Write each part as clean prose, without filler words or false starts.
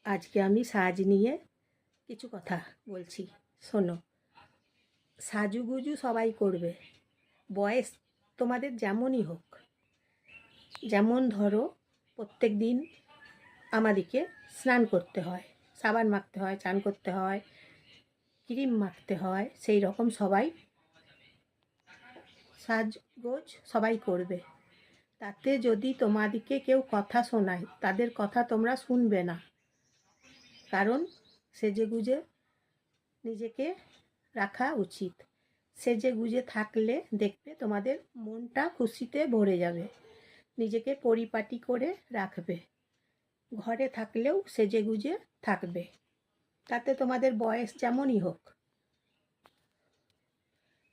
আজকে আমি সাজ নিয়ে কিছু কথা বলছি, শোনো। সাজুগুজু সবাই করবে, বয়স তোমাদের যেমনই হোক। যেমন ধরো, প্রত্যেক দিন আমাদেরকে স্নান করতে হয়, সাবান মাখতে হয়, চান করতে হয়, ক্রিম মাখতে হয়, সেই রকম সবাই সাজগোজ সবাই করবে। তাতে যদি তোমাদেরকে কেউ কথা শোনায়, তাদের কথা তোমরা শুনবে না, কারণ সেজেগুজে নিজেকে রাখা উচিত। সেজে গুজে থাকলে দেখবে তোমাদের মনটা খুশিতে ভরে যাবে, নিজেকে পরিপাটি করে রাখবে। ঘরে থাকলেও সেজে গুজে থাকবে, তাতে তোমাদের বয়স যেমনই হোক,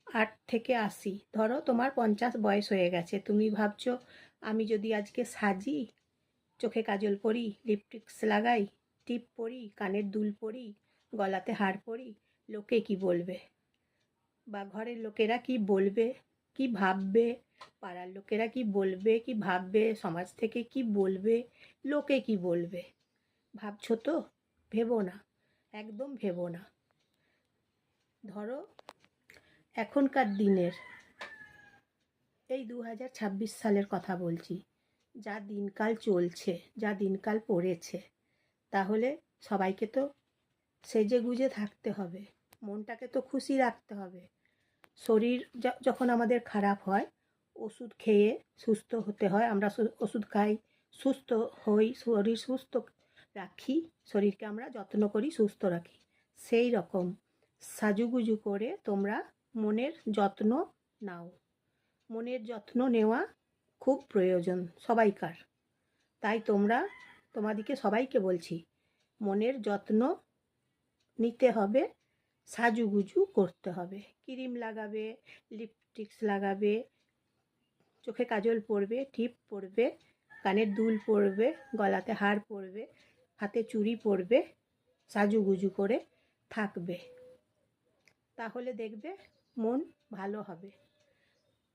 8 থেকে 80, ধরো তোমার 50 বয়স হয়ে গেছে, তুমি ভাবছো আমি যদি আজকে সাজি, চোখে কাজল পরি, লিপস্টিক্স লাগাই, টিপ পরি, কানের দুল পরি, গলাতে হার পরি, লোকে কি বলবে, বা ঘরের লোকেরা কি বলবে, কি ভাববে, পাড়ার লোকেরা কি বলবে, কি ভাববে, সমাজ থেকে কি বলবে, লোকে কি বলবে, ভাবছো তো? ভেবো না, একদম ভেবো না। ধরো এখনকার দিনের, এই 2026 সালের কথা বলছি, যা দিনকাল চলছে, যা দিনকাল পড়েছে, তাহলে সবাইকে তো সেজে গুজে থাকতে হবে, মনটাকে তো খুশি রাখতে হবে। শরীর যখন আমাদের খারাপ হয়, ওষুধ খেয়ে সুস্থ হতে হয়, আমরা ওষুধ খাই, সুস্থ হই, শরীর সুস্থ রাখি, শরীরকে আমরা যত্ন করি, সুস্থ রাখি। সেই রকম সাজুগুজু করে তোমরা মনের যত্ন নাও। মনের যত্ন নেওয়া খুব প্রয়োজন সবাইকার। তাই তোমাদেরকে সবাইকে বলছি, মনের যত্ন নিতে হবে, সাজুগুজু করতে হবে, ক্রিম লাগাবে, লিপস্টিক্স লাগাবে, চোখে কাজল পরবে, টিপ পরবে, কানের দুল পরবে, গলাতে হার পরবে, হাতে চুড়ি পরবে, সাজুগুজু করে থাকবে। তাহলে দেখবে মন ভালো হবে।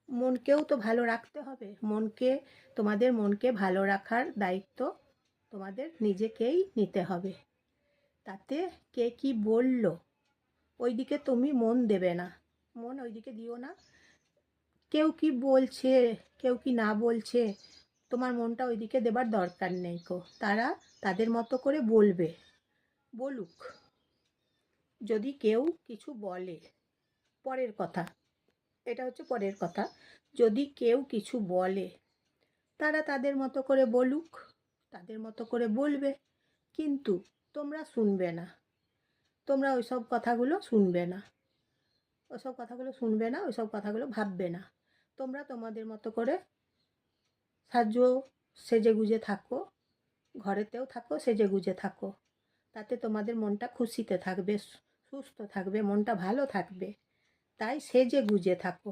মনকেও তো ভালো রাখতে হবে, তোমাদের মনকে ভালো রাখার দায়িত্ব তোমাদের নিজেকেই নিতে হবে। তাতে কে কি বলল ওইদিকে তুমি মন দেবে না, মন ওইদিকে দিও না। কেউ কি বলছে, কেউ কি না বলছে, তোমার মনটা ওইদিকে দেবার দরকার নেই কো। তারা তাদের মতো করে বলবে, বলুক। যদি কেউ কিছু বলে, পরের কথা, এটা হচ্ছে পরের কথা, যদি কেউ কিছু বলে, তারা তাদের মতো করে বলুক, তাদের মতো করে বলবে, কিন্তু তোমরা শুনবে না, তোমরা ওইসব কথাগুলো শুনবে না, ওইসব কথাগুলো শুনবে না, ওইসব কথাগুলো ভাববে না। তোমরা তোমাদের মতো করে সেজে গুজে থাকো, ঘরেতেও থাকো, সেজে গুজে থাকো। তাতে তোমাদের মনটা খুশিতে থাকবে, সুস্থ থাকবে, মনটা ভালো থাকবে। তাই সেজে গুজে থাকো।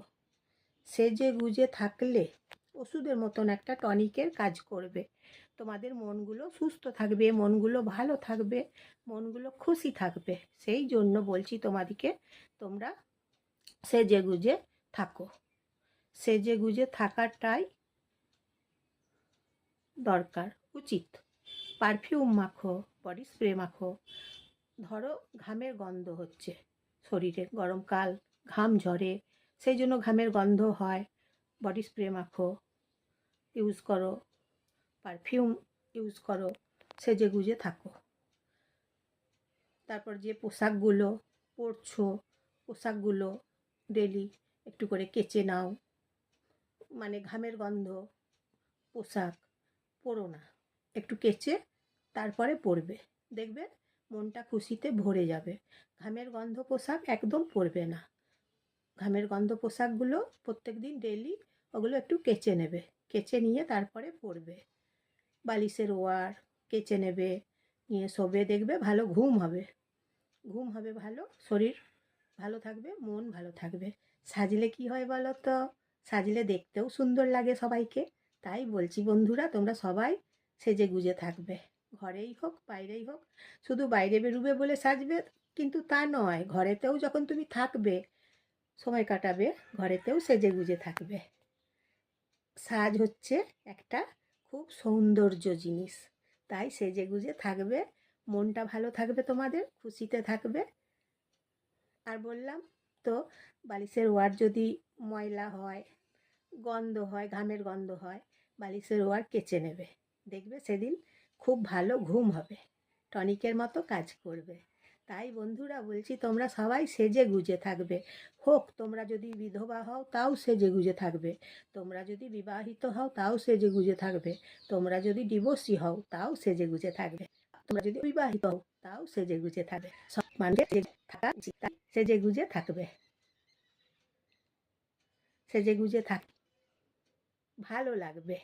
সেজে গুজে থাকলে ওষুধের মতন একটা টনিকের কাজ করবে। তোমাদের মনগুলো সুস্থ থাকবে, মনগুলো ভালো থাকবে, মনগুলো খুশি থাকবে। সেই জন্য বলছি তোমাদেরকে, তোমরা সেজে গুজে থাকো। সেজে গুজে থাকাটাই দরকার, উচিত। পারফিউম মাখো, বডি স্প্রে মাখো। ধরো ঘামের গন্ধ হচ্ছে শরীরে, গরমকাল, ঘাম ঝরে, সেই জন্য ঘামের গন্ধ হয়, বডি স্প্রে মাখো, ইউজ করো, পারফিউম ইউজ করো, সেজে গুজে থাকো। তারপর যে পোশাকগুলো পরছো, পোশাকগুলো ডেলি একটু করে কেচে নাও। মানে ঘামের গন্ধ পোশাক পরো না, একটু কেচে তারপরে পরবে, দেখবে মনটা খুশিতে ভরে যাবে। ঘামের গন্ধ পোশাক একদম পরবে না। ঘামের গন্ধ পোশাকগুলো প্রত্যেক দিন ডেলি ওগুলো একটু কেচে নেবে, কেচে নিয়ে তারপরে পরবে। বালিশের ওয়ার কেচে নেবে, নিয়ে শোবে, দেখবে ভালো ঘুম হবে, ঘুম হবে ভালো, শরীর ভালো থাকবে, মন ভালো থাকবে। সাজলে কি হয় বলো তো? সাজলে দেখতেও সুন্দর লাগে সবাইকে। তাই বলছি বন্ধুরা, তোমরা সবাই সেজে গুজে থাকবে, ঘরেই হোক বাইরেই হোক। শুধু বাইরে বেরোবে বলে সাজবে কিন্তু তা নয়, ঘরেতেও যখন তুমি থাকবে, সময় কাটাবে, ঘরেতেও সেজে গুজে থাকবে। সাজ হচ্ছে একটা খুব সৌন্দর্য জিনিস, তাই সেজে গুজে থাকবে, মনটা ভালো থাকবে, তোমাদের খুশিতে থাকবে। আর বললাম তো, বালিশের ওয়ার যদি ময়লা হয়, গন্ধ হয়, ঘামের গন্ধ হয়, বালিশের ওয়ার কেচে নেবে, দেখবে সেদিন খুব ভালো ঘুম হবে, টনিকের মতো কাজ করবে। তাই বন্ধুরা বলছি, তোমরা সবাই সেজে গুজে থাকবে। হোক তোমরা যদি বিধবা হও তাও সেজে গুজে থাকবে, তোমরা যদি বিবাহিত হও তাও সেজে গুজে থাকবে, তোমরা যদি ডিভোর্সি হও তাও সেজে গুজে থাকবে, তোমরা যদি বিবাহিত হও তাও সেজে গুজে থাকবে। সব মানুষের থাকা উচিত, তাই সেজে গুজে থাকবে, সেজে গুজে থাক, ভালো লাগবে।